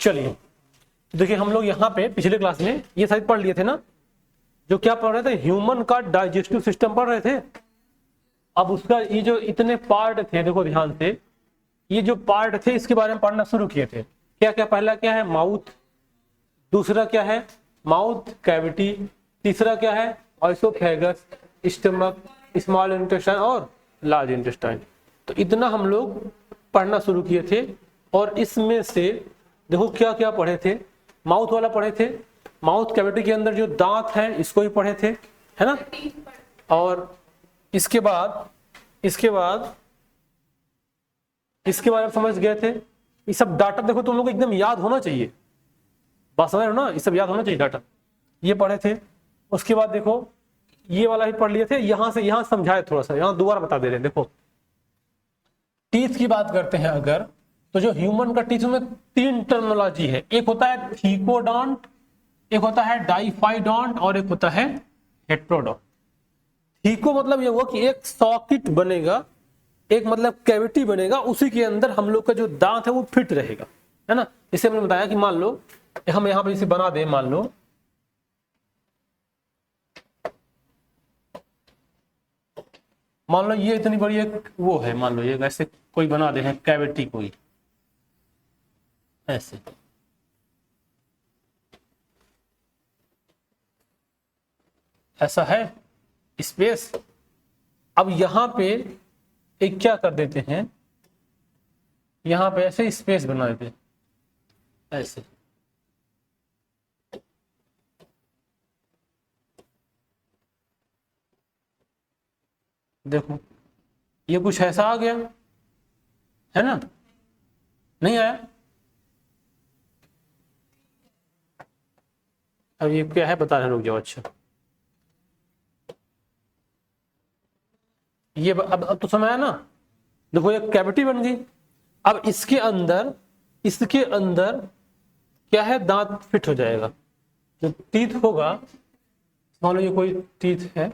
चलिए तो देखिए, हम लोग यहाँ पे पिछले क्लास में ये साइड पढ़ लिए थे ना, जो क्या पढ़ रहे थे, ह्यूमन का डाइजेस्टिव सिस्टम पढ़ रहे थे। अब उसका ये जो इतने पार्ट थे, देखो ध्यान से, ये जो पार्ट थे इसके बारे में पढ़ना शुरू किए थे। क्या क्या, पहला क्या है, माउथ, दूसरा क्या है, माउथ कैविटी, तीसरा क्या है, ऑइसोफेगस, स्टमक, स्मॉल इंटेस्टाइन और लार्ज इंटेस्टाइन। तो इतना हम लोग पढ़ना शुरू किए थे। और इसमें से देखो क्या क्या पढ़े थे, माउथ वाला पढ़े थे, माउथ कैविटी के अंदर जो दांत है इसको भी पढ़े थे, है ना। और इसके बाद इसके बारे में समझ गए थे। ये सब डाटा देखो तुम लोग को एकदम याद होना चाहिए, बात समझ रहे हो ना, ये सब याद होना चाहिए डाटा, ये पढ़े थे। उसके बाद देखो ये वाला भी पढ़ लिए थे, यहां समझाए थोड़ा सा, यहां दोबारा बता दे रहे हैं। देखो टीथ की बात करते हैं अगर, तो जो ह्यूमन का टीथ में 3 टर्मिनोलॉजी है, एक होता है थीकोडॉन्ट, एक होता है डाइफाइडॉन्ट और एक होता है हेट्रोडॉन्ट। थीको मतलब ये हुआ कि एक सॉकेट बनेगा, एक मतलब कैविटी बनेगा, उसी के अंदर हम लोग का जो दांत है वो फिट रहेगा, है ना। इसे मैंने बताया कि मान लो हम यहां पर इसे बना दें, मान लो ये इतनी बड़ी एक वो है, मान लो ये ऐसे कोई बना दे है कैविटी, कोई ऐसे, ऐसा है स्पेस। अब यहां पे एक क्या कर देते हैं, यहां पे ऐसे स्पेस बना देते हैं, ऐसे। देखो ये कुछ ऐसा आ गया, है ना, नहीं आया। अब ये क्या है बता रहे, रुक जाओ। अच्छा ये अब तो समझ आया ना। देखो ये कैविटी बन गई। अब इसके अंदर क्या है, दांत फिट हो जाएगा। जो टीथ होगा, मान लो ये कोई टीथ है,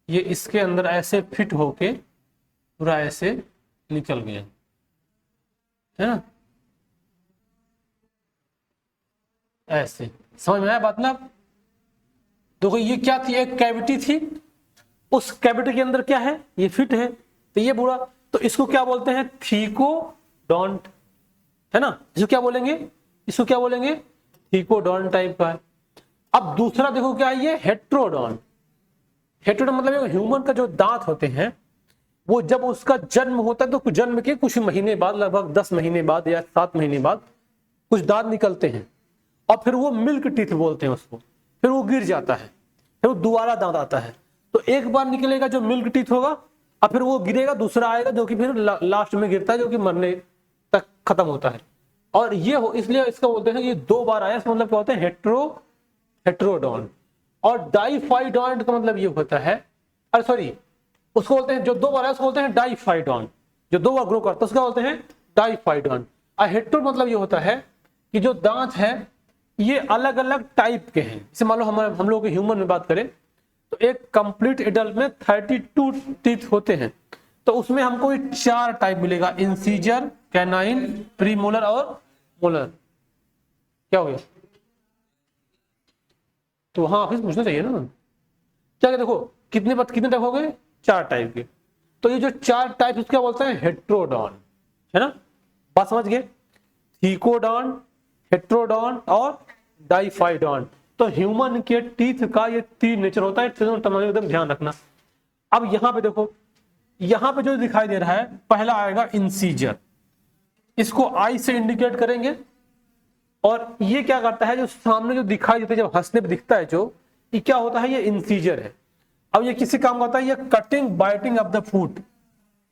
ये इसके अंदर ऐसे फिट होके पूरा ऐसे निकल गया, है ना, ऐसे। समझ में आया बात ना। देखो ये क्या थी, एक कैविटी थी, उस कैविटी के अंदर क्या है, ये फिट है, तो ये पूरा, तो इसको क्या बोलते हैं, थीकोडॉन्ट, है ना। इसको क्या बोलेंगे, थीकोडॉन्ट टाइप का है। अब दूसरा देखो क्या है, ये हेट्रोडॉन्ट। हेट्रोडॉन्ट मतलब ह्यूमन का जो दांत होते हैं, वो जब उसका जन्म होता है तो जन्म के कुछ महीने बाद, लगभग 10 महीने बाद या 7 महीने बाद कुछ दांत निकलते हैं, और फिर वो मिल्क टीथ बोलते हैं उसको। फिर वो गिर जाता है, फिर वो दोबारा दांत आता है। तो एक बार निकलेगा जो मिल्क टीथ होगा, और फिर वो गिरेगा, दूसरा आएगा जो कि फिर लास्ट में गिरता है, जो कि मरने तक खत्म होता है। और ये हो, इसलिए इसका बोलते हैं ये 2 बार आया, इसका मतलब क्या होता है, हेट्रोडॉन्ट। और डाइफाइडॉन्ट का मतलब ये होता है, अरे सॉरी, उसको बोलते हैं जो 2 बार आया उसको बोलते हैं डाइफाइडॉन्ट, जो 2 बार ग्रो करता है उसका बोलते हैं डाइफाइडॉन्ट। और हेट्रो मतलब ये होता है कि जो दांत है ये अलग अलग टाइप के हैं। जैसे मान लो हम लोग के ह्यूमन में बात करें तो एक कंप्लीट एडल्ट में 32 टीथ होते हैं, तो उसमें हमको 4 टाइप मिलेगा, इंसीजर, कैनाइन, प्रीमोलर और मोलर। क्या हो गया, तो हाँ ऑफिस पूछना चाहिए ना क्या। देखो कितने टाइप हो गए, 4 टाइप के। तो ये जो 4 टाइप उसका बोलते हैं हेट्रोडॉन, है ना, बात समझ गए। थीकोडॉन, हेट्रोडॉन और डाइफाइडॉन। तो ह्यूमन के टीथ का ये 3 नेचर होता है, एकदम ध्यान रखना। अब यहां पे देखो, यहां पे जो दिखाई दे रहा है, पहला आएगा इंसीजर, इसको आई से इंडिकेट करेंगे। और ये क्या करता है, जो सामने जो दिखाई देता है, जब हंसने पे दिखता है, जो ये क्या होता है, ये इंसीजर है। अब ये किसी काम का होता है, ये cutting biting of the food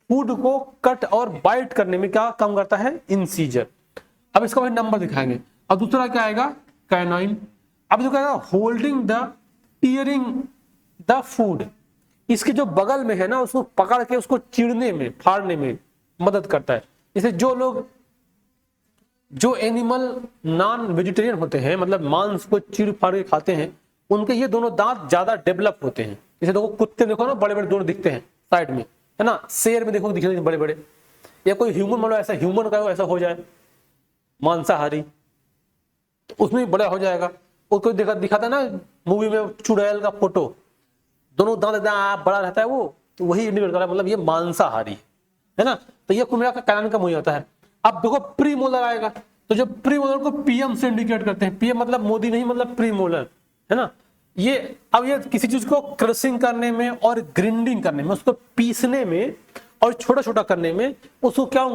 को कट और बाइट करने में क्या काम करता है, इंसीजर। अब इसका नंबर दिखाएंगे। अब दूसरा क्या आएगा, कैनाइन। अब जो कहेगा holding the tearing the food, इसके जो बगल में है ना, उसको पकड़ के उसको चीरने में, फाड़ने में मदद करता है। जैसे जो एनिमल नॉन वेजिटेरियन होते हैं, मतलब मांस को चीर फाड़ के खाते हैं, उनके ये दोनों दांत ज्यादा डेवलप होते हैं। जैसे देखो कुत्ते देखो ना, बड़े बड़े दोनों दिखते हैं साइड में, है ना। शेर में देखो दिखते बड़े बड़े। या कोई ह्यूमन, मान लो ऐसा ह्यूमन का ऐसा हो जाए, मांसाहारी, तो उसमें भी बड़ा हो जाएगा। उसको दिखाता ना मूवी में चुड़ैल का फोटो, दोनों दांत एकदम बड़ा रहता है वो, तो वही इंडिकेट कर रहा है, मतलब ये मांसाहारी है ना। तो ये कुल मिलाकर कैनाइन का मुंह होता है। अब देखो प्री मोलर आएगा, तो जो प्री मोलर को पीएम से इंडिकेट करते हैं, पीएम मतलब मोदी नहीं, मतलब प्री मोलर है ना। ये अब ये किसी चीज को क्रशिंग करने में और ग्राइंडिंग करने में, उसको पीसने में और छोटा छोटा करने में उसको क्या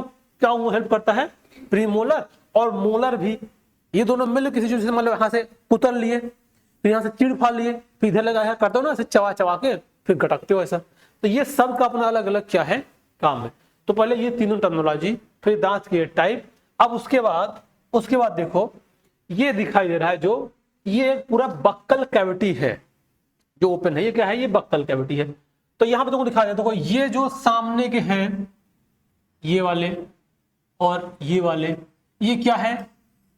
क्या हेल्प करता है, प्री मोलर और मोलर भी। ये दोनों मिल किसी चीज से, मतलब यहाँ से कुतर लिए, फिर यहाँ से चिड़ फाड़ लिए, फिर इधर लगा करते हो ना ऐसे चबा चबा के फिर गटकते हो ऐसा। तो ये सब का अपना अलग अलग क्या है, काम है। तो पहले ये तीनों टर्मिनोलॉजी, फिर दांत के टाइप। अब उसके बाद देखो ये दिखाई दे रहा है जो ये एक पूरा बक्कल कैविटी है जो ओपन है, ये क्या है, ये बक्कल कैविटी है। तो यहां पर तुमको दिखा देता हूं, ये जो सामने के हैं ये वाले और ये वाले, ये क्या है,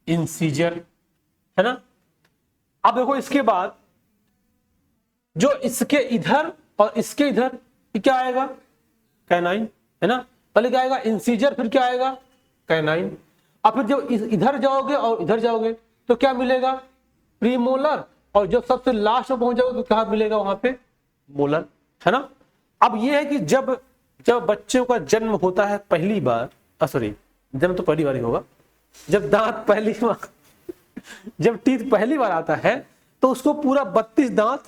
इंसीजर है ना। अब देखो इसके बाद जो इसके इधर और इसके इधर क्या आएगा, कैनाइन है ना। पहले क्या आएगा, इंसीजर, फिर क्या आएगा, कैनाइन। अब फिर जब इधर जाओगे और इधर जाओगे तो क्या मिलेगा, प्रीमोलर, और जब सबसे लास्ट में पहुंच जाओगे तो क्या मिलेगा वहां पे, मोलर है ना। अब यह है कि जब बच्चों का जन्म होता है पहली बार, सॉरी जन्म तो पहली बार ही होगा, जब दांत पहली बार जब टीथ पहली बार आता है तो उसको पूरा 32 दांत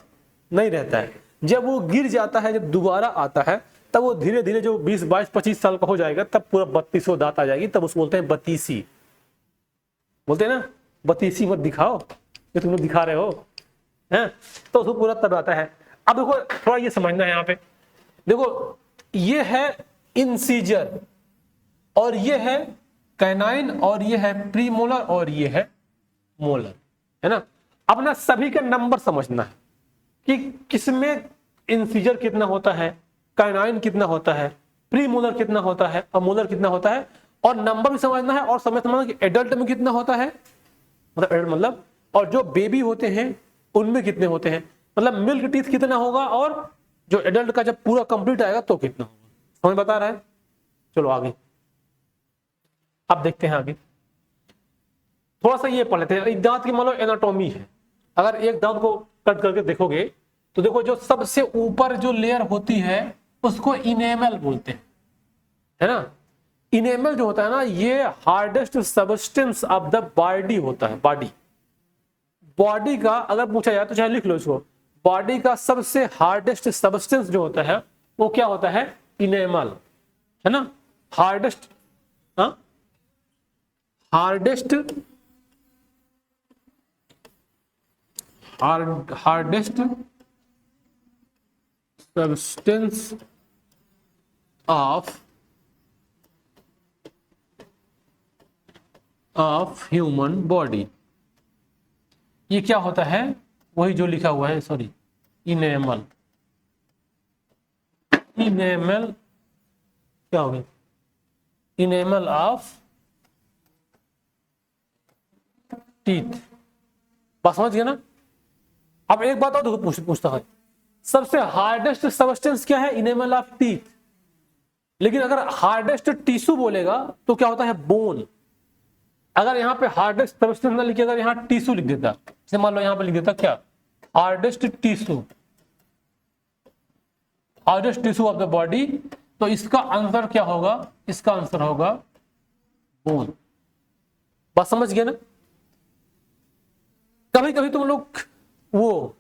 नहीं रहता है। जब वो गिर जाता है, जब दोबारा आता है, तब वो धीरे धीरे जो 20, 22, 25 साल का हो जाएगा तब पूरा 32 दांत आ जाएगी, तब उसको बोलते हैं बतीसी। बोलते हैं ना बतीसी मत दिखाओ, ये तुम लोग दिखा रहे हो हैं, तो उसको पूरा तब आता है। अब देखो थोड़ा ये समझना है यहाँ पे, देखो ये है इंसीजर और ये है कैनाइन और ये है प्रीमोलर और ये है मोलर है ना। अपना सभी का नंबर समझना है कि किसमें इंसीजर कितना होता है, कैनाइन कितना होता है, प्रीमोलर कितना होता है और मोलर कितना होता है, और नंबर भी समझना है और समझना कि एडल्ट में कितना होता है, मतलब एडल्ट मतलब, और जो बेबी होते हैं उनमें कितने होते हैं, मतलब मिल्क टीथ कितना होगा, और जो एडल्ट का जब पूरा कंप्लीट आएगा तो कितना होगा। समझ बता रहा है। चलो आगे अब देखते हैं आगे, थोड़ा सा ये पढ़ लेते हैं। एक दांत की मान लो एनाटॉमी है, अगर एक दांत को कट करके देखोगे तो देखो जो सबसे ऊपर जो लेयर होती है उसको इनेमल बोलते हैं, है ना। इनेमल जो होता है ना, ये hardest substance of the body होता है। बॉडी का अगर पूछा जाए तो चाहे लिख लो इसको, बॉडी का सबसे हार्डेस्ट सबस्टेंस जो होता है वो क्या होता है, इनेमल है ना। Hardest substance of human body, ये क्या होता है, वही जो लिखा हुआ है, सॉरी इनेमल क्या हो गया, इनेमल ऑफ टीथ। बात समझ गया ना। अब एक बात और देखो पूछता है, सबसे हार्डेस्ट सबस्टेंस क्या है, इनेमल ऑफ टीथ। लेकिन अगर हार्डेस्ट टिश्यू बोलेगा तो क्या होता है, बोन। अगर यहाँ पे हार्डेस्ट सबस्टेंस ना लिखे, अगर यहाँ टिश्यू लिख देता, जैसे मान लो यहाँ पे लिख देता क्या, hardest tissue of the body, तो इसका आंसर क्या होगा, इसका आंसर होगा बोन। बात समझ गया ना। कभी कभी तुम लोग वो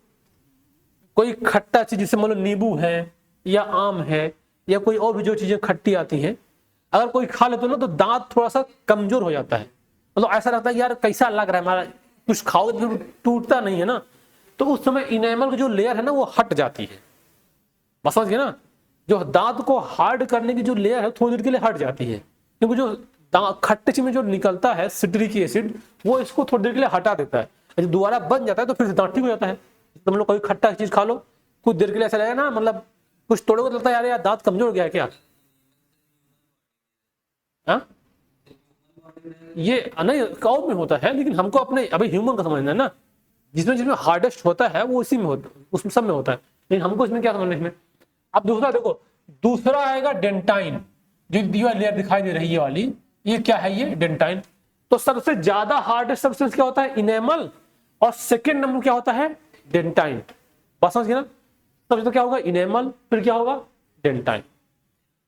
कोई खट्टा चीज, जैसे मान लो नींबू है या आम है या कोई और भी जो चीजें खट्टी आती हैं, अगर कोई खा लेते हो ना तो दांत थोड़ा सा कमजोर हो जाता है, मतलब ऐसा लगता है यार कैसा लग रहा है हमारा, कुछ खाओगे तो टूटता नहीं है ना, तो उस समय इनेमल की जो लेयर है ना वो हट जाती है। बस समझ गए ना, जो दांत को हार्ड करने की जो लेयर है थोड़ी देर के लिए हट जाती है, क्योंकि जो खट्टे चीज में जो निकलता है सिट्रिक एसिड, वो इसको थोड़ी देर के लिए हटा देता है, जब दोबारा बन जाता है तो फिर से दांत ठीक हो जाता है। तुम लोग कोई खट्टा चीज खा लो, कुछ देर के लिए ऐसा लगेगा ना, मतलब कुछ तोड़ोगे तो लगता है यार दांत कमजोर हो गया है क्या। ये नहीं काउ में होता है, लेकिन हमको अपने अभी ह्यूमन का समझना है ना, जिसमें हार्डेस्ट होता है वो इसी में होता है, उसमें सब में होता है, लेकिन हमको इसमें क्या समझना है इसमें। अब दूसरा देखो, दूसरा आएगा डेंटाइन, जो लेयर दिखाई दे रही है वाली, ये क्या है, ये डेंटाइन। तो सबसे ज्यादा हार्डेस्ट सब्सटेंस क्या होता है? इनेमल। और सेकेंड नंबर क्या होता है? डेंटाइन। बात समझ गए ना? सबसे तो क्या होगा? इनेमल, फिर क्या होगा? डेंटाइन।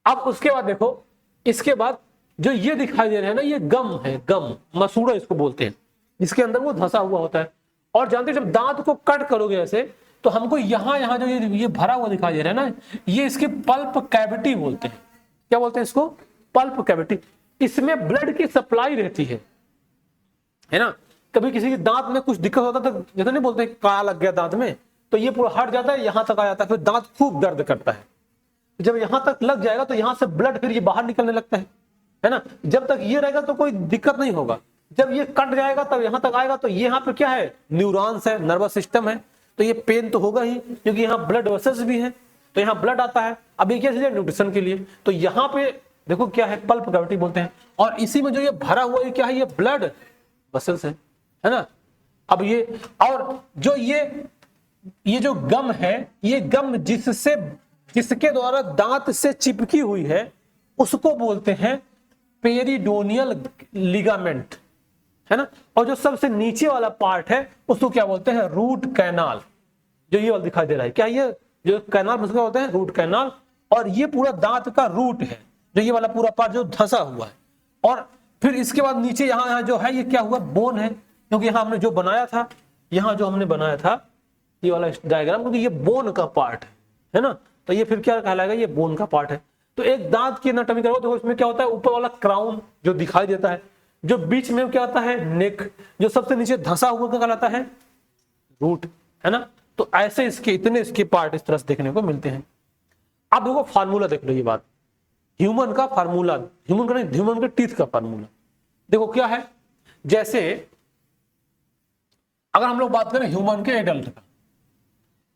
अब उसके बाद देखो, इसके बाद जो ये दिखाई दे रहे हैं ना, ये गम है, गम, मसूड़ा इसको बोलते हैं, इसके अंदर वो धंसा हुआ होता है। और जानते हो जब दांत को कट करोगे ऐसे, तो हमको यहां यहां जो ये भरा हुआ दिखाई दे रहा है ना, ये इसके पल्प कैविटी बोलते हैं। क्या बोलते हैं इसको? Pulp cavity. इसमें ब्लड की सप्लाई रहती है ना। कभी किसी के दांत में कुछ दिक्कत होता है तो जैसे नहीं बोलते काला लग गया दांत में, तो ये पूरा हट जाता है, यहां तक आ जाता है, फिर दांत खूब दर्द करता है। जब यहां तक लग जाएगा तो यहां से ब्लड फिर ये बाहर निकलने लगता है ना। जब तक ये रहेगा तो कोई दिक्कत नहीं होगा, जब ये कट जाएगा तब यहां तक आएगा, तो ये यहाँ पे क्या है? न्यूरॉन्स है, नर्वस सिस्टम है, तो ये पेन तो होगा ही, क्योंकि यहाँ ब्लड वेसल्स भी है, तो यहाँ ब्लड आता है। अब ये क्या चीज है? न्यूट्रिशन के लिए। तो यहाँ पे देखो क्या है? पल्प कैविटी बोलते हैं। और इसी में जो ये भरा हुआ ये क्या है? ये ब्लड वेसल्स है ना। अब ये और जो ये जो गम है, ये गम जिसके द्वारा दांत से चिपकी हुई है, उसको बोलते हैं पेरिडोनियल लिगामेंट, है ना। और जो सबसे नीचे वाला पार्ट है उसको क्या बोलते हैं? Root canal. जो ये वाला दिखाई दे रहा है, क्या ये जो कैनाल उसको बोलते हैं? Root canal. और ये पूरा दांत का रूट है, जो ये वाला पूरा पार्ट जो धंसा हुआ है। और फिर इसके बाद नीचे यहाँ जो है, ये क्या हुआ? बोन है, क्योंकि यहाँ हमने जो बनाया था, यहाँ जो हमने बनाया था ये वाला डायग्राम, क्योंकि ये बोन का पार्ट है ना, तो ये फिर क्या कहलाएगा? ये बोन का पार्ट है। तो एक दांत की एनाटॉमी करो तो इसमें क्या होता है? ऊपर वाला क्राउन जो दिखाई देता है, जो बीच में क्या आता है? नेक, जो सबसे नीचे धंसा हुआ क्या कहलाता है? रूट, है ना। तो ऐसे इसके पार्ट इस तरह से देखने को मिलते हैं। अब देखो फार्मूला देख लो, ये बात ह्यूमन का फार्मूला, ह्यूमन का नहीं, ह्यूमन के टीथ का फार्मूला देखो क्या है। जैसे अगर हम लोग बात करें ह्यूमन के एडल्ट का,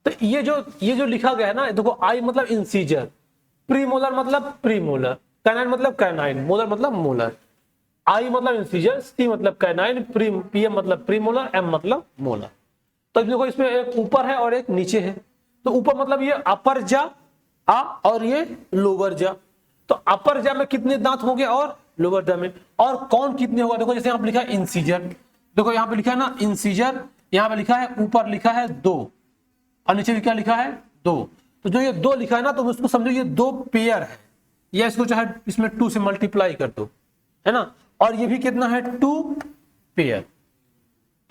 तो ये जो लिखा गया है ना, देखो आई मतलब इंसीजर, प्रीमोलर मतलब प्रीमोलर, कैनाइन मतलब कैनाइन, मोलर मतलब मोलर। आई मतलब इंसीजर, सी मतलब कैनाइन, पीएम मतलब प्रीमोलर, एम मतलब मोलर। तो देखो इसमें एक ऊपर है और एक नीचे है। तो ऊपर मतलब ये अपर जा और ये लोअर जा। तो अपर जा में कितने दांत होंगे और लोअर जा में, और कौन कितने होगा? देखो जैसे यहाँ पे लिखा है इंसीजर, देखो यहाँ पे लिखा है ना इंसीजर, यहाँ पे लिखा है, ऊपर लिखा है 2 और नीचे भी क्या लिखा है? 2। तो जो ये 2 लिखा है ना, तो उसको समझो ये 2 पेयर है, या इसको चाहे इसमें 2 से मल्टीप्लाई कर दो, है ना। और ये भी कितना है? 2 पेयर।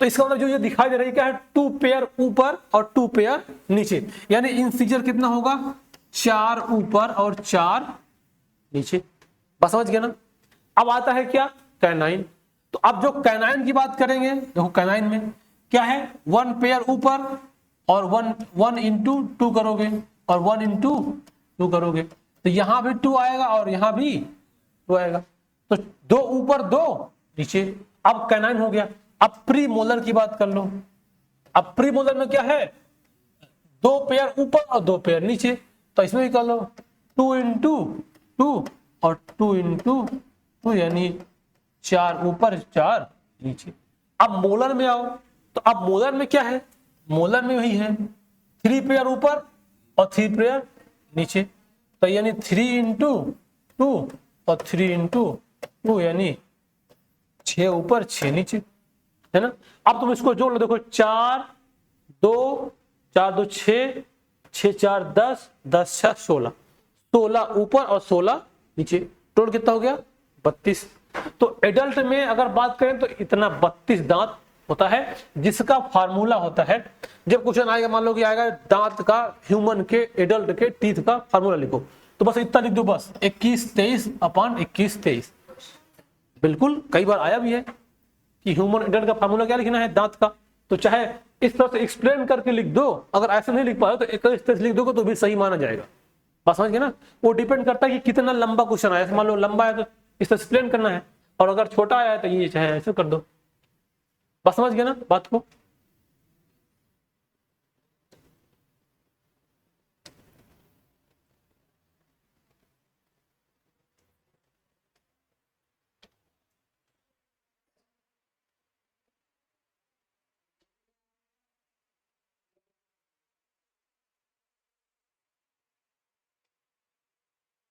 तो इसका मतलब जो ये दिखाई दे रहा है क्या है? 2 पेयर ऊपर और 2 पेयर नीचे, यानी इंसीजर कितना होगा? 4 ऊपर और 4 नीचे। बस समझ गया ना। अब आता है क्या? कैनाइन। तो अब जो कैनाइन की बात करेंगे, देखो कैनाइन में क्या है? 1 पेयर ऊपर और 1 इंटू 2 करोगे और 1 इंटू 2 करोगे, तो यहां भी 2 आएगा और यहां भी 2 आएगा। तो 2 ऊपर 2 नीचे। अब कैनाइन हो गया। अब प्री मोलर की बात कर लो। अब प्री मोलर में क्या है? 2 पेयर ऊपर और 2 पेयर नीचे। तो इसमें भी कर लो 2 इंटू 2 और 2 इंटू 2, यानी 4 ऊपर 4 नीचे। अब मोलर में आओ, तो अब मोलर में क्या है? मोलर में वही है 3 पेयर ऊपर और 3 पेयर नीचे। तो यानी 3 इंटू 2 और 3 इंटू 2, यानी 6 ऊपर 6 नीचे, है ना। अब तुम इसको जोड़ लो, देखो 4 2 4 2 6, 6 4 10, 10 6 16, 16 ऊपर और 16 नीचे, टोटल कितना हो गया? 32। तो एडल्ट में अगर बात करें तो इतना 32 दांत होता है, जिसका फार्मूला होता है, जब क्वेश्चन आएगा मान लो कि आएगा दांत का, ह्यूमन के एडल्ट के टीथ का फार्मूला लिखो, तो बस इतना लिख दो, बस 21 23 अपॉन 21 23। बिल्कुल कई बार आया भी है कि ह्यूमन एडल्ट का फार्मूला क्या लिखना है दांत का, तो चाहे इस तरह से एक्सप्लेन करके लिख दो, अगर ऐसे नहीं लिख पा रहे तो एक इस तरह से लिख दोगे तो भी सही माना जाएगा। बात समझ गए ना। वो डिपेंड करता है कि कितना लंबा क्वेश्चन आया, मान लो लंबा है तो इस तरह एक्सप्लेन करना है, और अगर छोटा आया है तो ये चाहे ऐसे कर दो। बात समझ गए ना बात को।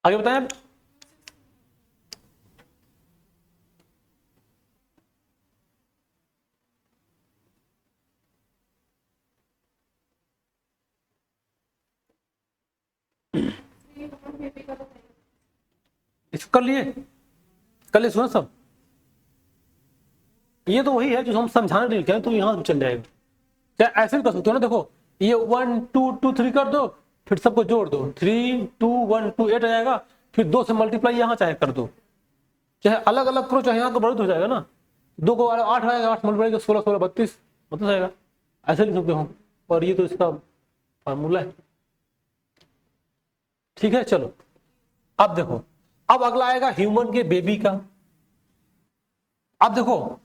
आगे बताएं। कर लिए सुनो सब। ये तो वही है जो हम समझाने के लिए कहें, तो यहां चल जाएगा। क्या ऐसे भी कर सकते हो ना, देखो ये 1 2 2 3 कर दो, फिर सबको जोड़ दो, 3 2 1 2 8 आ जाएगा, फिर 2 से मल्टीप्लाई यहाँ चाहे कर दो, चाहे अलग अलग करो, चाहे यहाँ को बढ़ हो जाएगा ना, 2 को 8 आएगा, 8 मल्टीप्लाई 16 16 32 मतलब जाएगा, ऐसे लिख सकते हो। और ये तो इसका फार्मूला है। ठीक है, चलो अब देखो, अब अगला आएगा ह्यूमन के बेबी का। अब देखो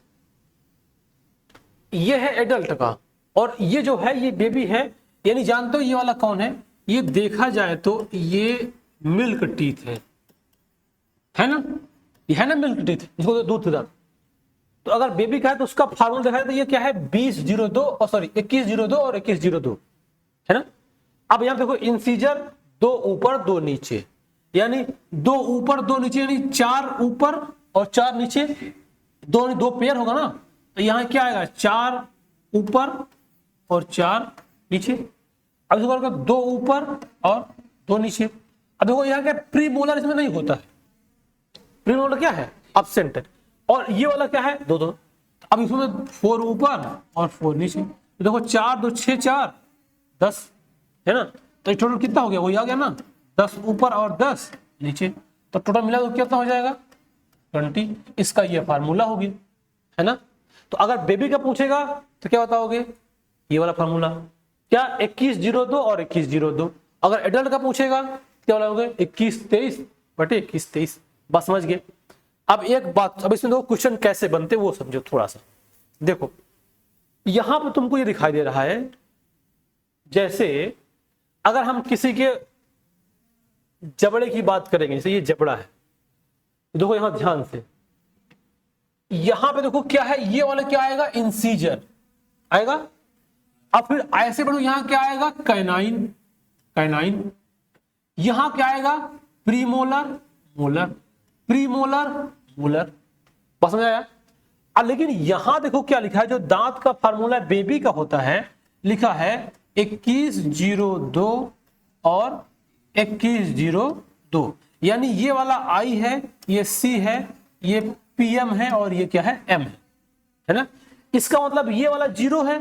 ये है एडल्ट का, और ये जो है ये बेबी है, यानी जानते हो ये वाला कौन है, ये देखा जाए तो ये मिल्क टीथ है ना, ये है ना मिल्क टीथ, इसको दूध दांत। तो अगर बेबी का है तो उसका फार्मूला देखा जाए तो ये क्या है 2002 और सॉरी 2102 और 2102 है ना। अब यहां देखो इंसीजर 2 ऊपर 2 नीचे, यानी 2 ऊपर 2 नीचे, यानी 4 ऊपर और 4 नीचे, 2 पेयर होगा ना, तो यहां क्या आएगा 4 ऊपर और 4 नीचे। अब देखो 2 ऊपर और 2 नीचे। अब देखो यहाँ क्या प्री मोलर इसमें नहीं होता है, प्री मोलर क्या है एब्सेंट है, और ये वाला क्या है 2 2। अब इसमें 4 ऊपर और 4 नीचे, तो देखो 4 2 6 4 10 है ना, तो टोटल कितना हो गया, वही आ गया ना, 10 ऊपर और 10 नीचे, तो टोटल मिला तो कितना हो जाएगा 20। इसका ये फार्मूला होगी, है ना। तो अगर बेबी का पूछेगा तो क्या बताओगे, ये वाला फार्मूला क्या 2102 और 2102। अगर एडल्ट का पूछेगा क्या बोलोगे 2123 बटे 2123। बस समझ गए। अब एक बात, अब इसमें दो क्वेश्चन कैसे बनते वो समझो थोड़ा सा। देखो यहां पर तुमको ये दिखाई दे रहा है, जैसे अगर हम किसी के जबड़े की बात करेंगे, जैसे ये जबड़ा है, देखो यहां ध्यान से, यहां पे देखो क्या है, ये वाला क्या आएगा इंसीजर आएगा। अब फिर ऐसे बढ़ो, यहां क्या आएगा कैनाइन, कैनाइन, यहां क्या आएगा प्रीमोलर, मोलर, प्रीमोलर, मोलर। बस समझ आया। अब लेकिन यहां देखो क्या लिखा है, जो दांत का फार्मूला बेबी का होता है, लिखा है 2102 और 2102, यानी ये वाला आई है, ये सी है, ये पीएम है और ये क्या है एम है ना। इसका मतलब ये वाला 0 है,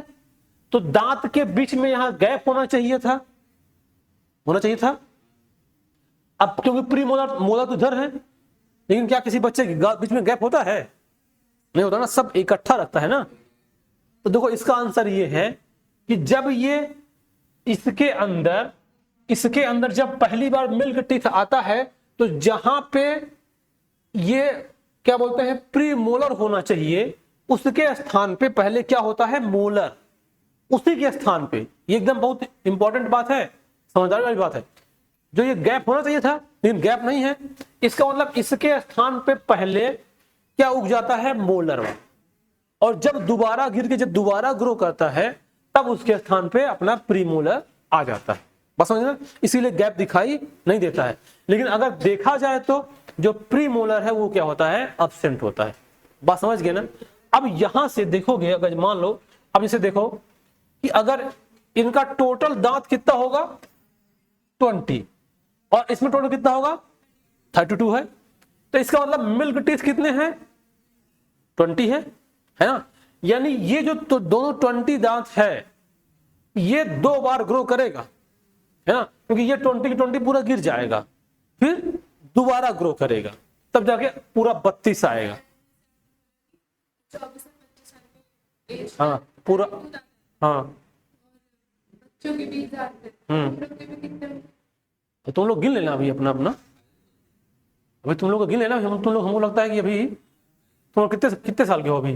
तो दांत के बीच में यहां गैप होना चाहिए था, होना चाहिए था। अब क्योंकि प्री मोलर, मोलर तो इधर है, लेकिन क्या किसी बच्चे के बीच में गैप होता है, नहीं होता ना, सब इकट्ठा रखता है ना। तो देखो इसका आंसर ये है कि जब ये इसके अंदर जब पहली बार मिल्क टीथ आता है, तो जहां पे ये क्या बोलते हैं प्री मोलर होना चाहिए, उसके स्थान पे पहले क्या होता है मोलर, उसी के स्थान पे। ये एकदम बहुत इंपॉर्टेंट बात है, समझदारी वाली बात है। जो ये गैप होना चाहिए था लेकिन गैप नहीं है, इसका मतलब इसके स्थान पे पहले क्या उग जाता है मोलर, और जब दोबारा गिर के जब दोबारा ग्रो करता है तब उसके स्थान पे अपना प्रीमोलर आ जाता है। बस समझना, इसीलिए गैप दिखाई नहीं देता है। लेकिन अगर देखा जाए तो जो प्रीमोलर है वो क्या होता है एब्सेंट होता है। बात समझ गए ना। अब यहां से देखोगे, अगर मान लो अब इसे देखो कि अगर इनका टोटल दांत कितना होगा 20 और इसमें टोटल कितना होगा 32 है, तो इसका मतलब मिल्क टीथ कितने हैं 20 है ना। यानी ये जो तो दोनों 20 दांत है ये 2 बार ग्रो करेगा, है ना, क्योंकि ये 20 की 20 पूरा गिर जाएगा, फिर दोबारा ग्रो करेगा, तब जाके पूरा 32 आएगा। हाँ पूरा, हाँ तो तुम लोग गिन लेना अभी अपना अपना, अभी तुम लोग को गिन लेना। हमको लगता है कि अभी तुम लोग कितने साल के हो, अभी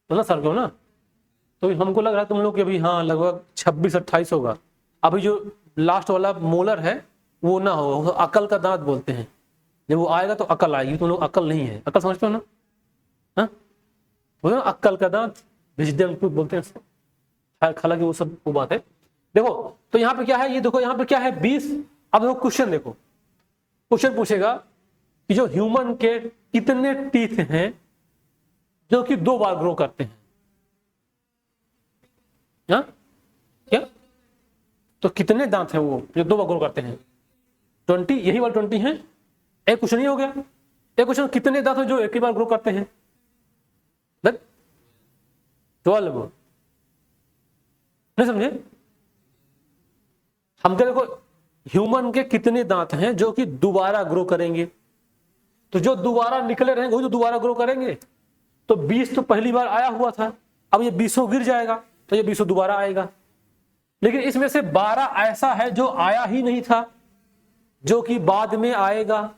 15 साल के हो ना, तो हमको लग रहा है तुम लोग के अभी हाँ लगभग 26-28 होगा। अभी जो लास्ट वाला मोलर है वो ना हो, अकल का दांत बोलते हैं, जब वो आएगा तो अकल आएगी। तुम लोग अकल नहीं है, अकल समझते हो ना, हाँ बोलो ना अक्कल का दांत विजडम टूथ बोलते हैं, हालांकि वो सब वो बात है। देखो तो यहाँ पे क्या है, ये देखो यहाँ पे क्या है 20। अब देखो क्वेश्चन देखो, क्वेश्चन पूछेगा कि जो ह्यूमन के कितने टीथ हैं जो कि 2 बार ग्रो करते हैं, हाँ क्या, तो कितने दांत हैं वो जो 2 बार ग्रो करते हैं 20, यही वाले 20 हैं एक क्वेश्चन ही हो गया। एक क्वेश्चन कितने दांत हैं जो एक ही बार ग्रो करते हैं? 12। नहीं समझे? हम देखो ह्यूमन के कितने दांत हैं जो कि दोबारा ग्रो करेंगे? तो जो दोबारा निकले रहेंगे वही तो दोबारा ग्रो करेंगे। तो 20 तो पहली बार आया हुआ था, अब ये 20 गिर जाएगा तो ये 20 दोबारा आएगा। लेकिन इसमें से 12 ऐसा है जो आया ही नहीं था, जो कि बाद में आएगा।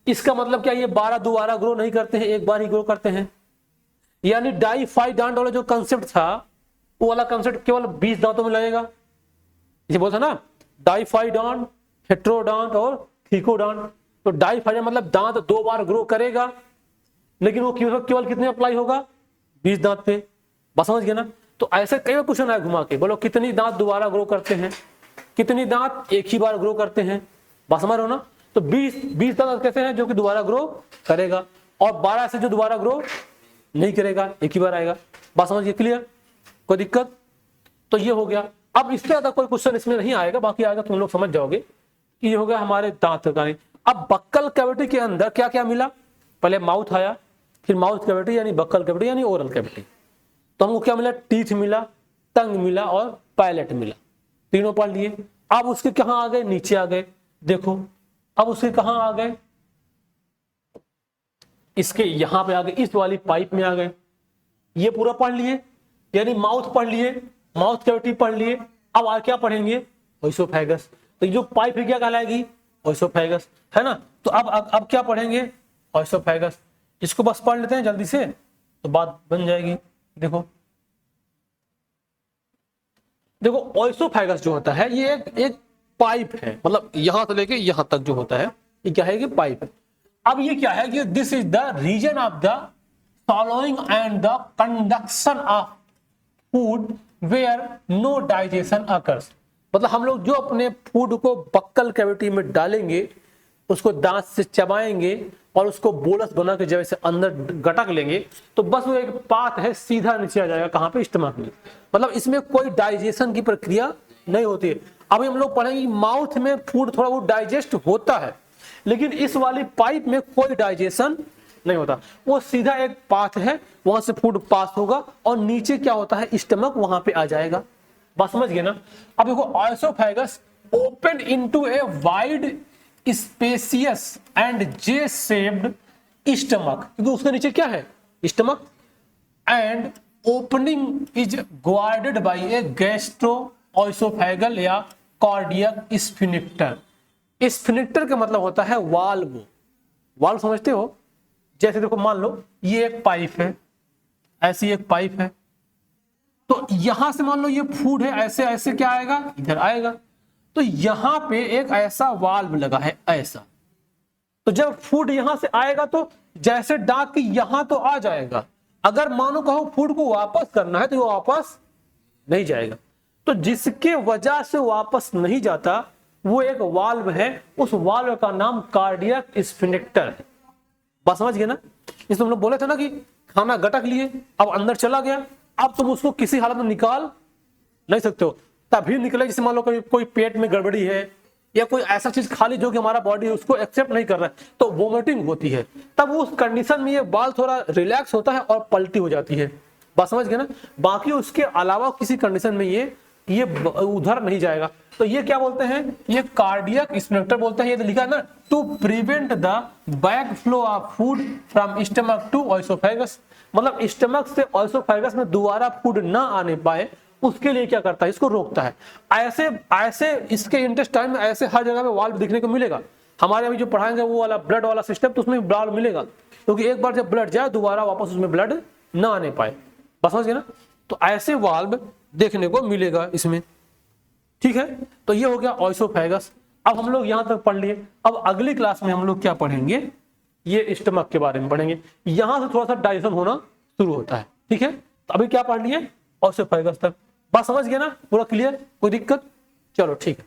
इसका मतलब क्या, ये 12 दोबारा ग्रो नहीं करते हैं, एक बार ही ग्रो करते हैं। यानी डाइफाइडांट वाला जो कंसेप्ट था वो वाला कंसेप्ट केवल 20 दांतों में लगेगा। ये बोलता ना डाइफाइडांट, हेट्रोडांट और थिकोडांट। तो डाइफाइडांट मतलब दांत 2 बार ग्रो करेगा, लेकिन वो केवल कितने अप्लाई होगा? 20 दांत पे। बस समझ गए ना? तो ऐसे कई बार क्वेश्चन आया घुमा के, बोलो कितनी दांत दोबारा ग्रो करते हैं, कितनी दांत एक ही बार ग्रो करते हैं। बस समझ रहे हो ना? तो 20 दांत कैसे हैं जो कि दोबारा ग्रो करेगा, और 12 ऐसे जो दोबारा ग्रो नहीं करेगा, एक ही बार आएगा। बात समझिए? क्लियर? कोई दिक्कत? तो ये हो गया। अब इससे ज्यादा कोई क्वेश्चन इसमें नहीं आएगा, बाकी आएगा तुम लोग समझ जाओगे कि ये हो गया हमारे दांत का। अब बक्कल कैविटी के अंदर क्या क्या मिला? पहले माउथ आया, फिर माउथ कैविटी यानी बक्कल कैविटी यानी ओरल कैविटी। तो हमको क्या मिला? टीथ मिला, टंग मिला और पैलेट मिला। तीनों पढ़ लिए। अब उसके कहां आ गए? नीचे आ गए। देखो अब उसके कहां आ गए? इसके यहां पे आ गए, इस वाली पाइप में आ गए। ये पूरा पढ़ लिए, यानी माउथ पढ़ लिए, माउथ कैविटी पढ़ लिए। अब आ क्या पढ़ेंगे? ओइसोफेगस। तो ये जो पाइप है क्या कहलाएगी? ओइसोफेगस, है ना? तो अब क्या पढ़ेंगे? ओइसोफेगस। इसको बस पढ़ लेते हैं जल्दी से तो बात बन जाएगी। देखो ओइसोफेगस जो होता है ये एक पाइप है, मतलब यहां से लेके यहां तक जो होता है ये क्या है? कि पाइप है। अब ये क्या है कि this is the reason of the swallowing and the conduction of food where no digestion occurs। मतलब हम लोग जो अपने फूड को बक्कल कैविटी में डालेंगे, उसको दांत से चबाएंगे और उसको बोलस बना के जैसे अंदर गटक लेंगे, तो बस वो एक पाथ है, सीधा नीचे आ जाएगा। कहां पे? स्टमक में। मतलब इसमें कोई डाइजेशन की प्रक्रिया नहीं होती है। अभी हम लोग पढ़ेंगे माउथ में फूड थोड़ा बहुत डाइजेस्ट होता है, लेकिन इस वाली पाइप में कोई डाइजेशन नहीं होता। वो सीधा एक पाथ है, वहां से फूड पास होगा और नीचे क्या होता है? स्टमक, वहां पे आ जाएगा। बात समझ गए ना? अब देखो oesophagus open into a wide spacious and J shaped stomach, क्योंकि उसके नीचे क्या है? Stomach. And opening is guarded by a gastro oesophageal या कार्डियक स्फिनिक्टर। स्फिनिक्टर का मतलब होता है वाल्व। वाल्व समझते हो? जैसे देखो मान लो ये एक पाइप है, ऐसी एक पाइप है, तो यहां से मान लो ये फूड है, ऐसे ऐसे क्या आएगा? इधर आएगा। तो यहां पे एक ऐसा वाल्व लगा है ऐसा, तो जब फूड यहां से आएगा तो जैसे डाक की यहां तो आ जाएगा, अगर मानो कहो फूड को वापस करना है तो वो वापस नहीं जाएगा। तो जिसके वजह से वापस नहीं जाता वो एक वाल्व है, उस वाल्व का नाम कार्डियक स्फिनिक्टर है। बात समझ गए ना? इस तुम लोग बोले थे ना कि खाना गटक लिए, अब अंदर चला गया, अब तुम उसको किसी हालत में निकाल नहीं सकते हो। तभी निकले जैसे मान लो कोई पेट में गड़बड़ी है या कोई ऐसा चीज खा ली जो कि हमारा बॉडी उसको एक्सेप्ट नहीं कर रहा है, तो वोमिटिंग होती है। तब उस कंडीशन में ये बाल थोड़ा रिलैक्स होता है और पलटी हो जाती है। बात समझ गए ना? बाकी उसके अलावा किसी कंडीशन में ये उधर नहीं जाएगा। तो ये क्या बोलते हैं? ये कार्डियक स्फिंक्टर बोलते हैं। ये तो लिखा है ना, to prevent the back flow of food from stomach to oesophagus. मतलब स्टमक से ओइसोफेगस में दोबारा फूड ना आने पाए, उसके लिए क्या करता है? इसको रोकता है। ऐसे इसके इंटेस्टाइन में ऐसे हर जगह पे वाल्व दिखने को मिलेगा। हमारे अभी जो पढ़ाएंगे वो वाला ब्लड वाला सिस्टम, तो उसमें ब्लड मिलेगा, क्योंकि एक बार जब ब्लड जाए दोबारा वापस उसमें ब्लड ना आने पाए। बस समझ गए ना? तो ऐसे वाल्व देखने को मिलेगा इसमें। ठीक है, तो ये हो गया ओइसोफेगस। अब हम लोग यहां तक पढ़ लिए। अब अगली क्लास में हम लोग क्या पढ़ेंगे? ये स्टमक के बारे में पढ़ेंगे। यहां से थोड़ा सा डाइजेशन होना शुरू होता है। ठीक है, तो अभी क्या पढ़ लिए? ओइसोफेगस तक। बात समझ गए ना? पूरा क्लियर? कोई दिक्कत? चलो ठीक है।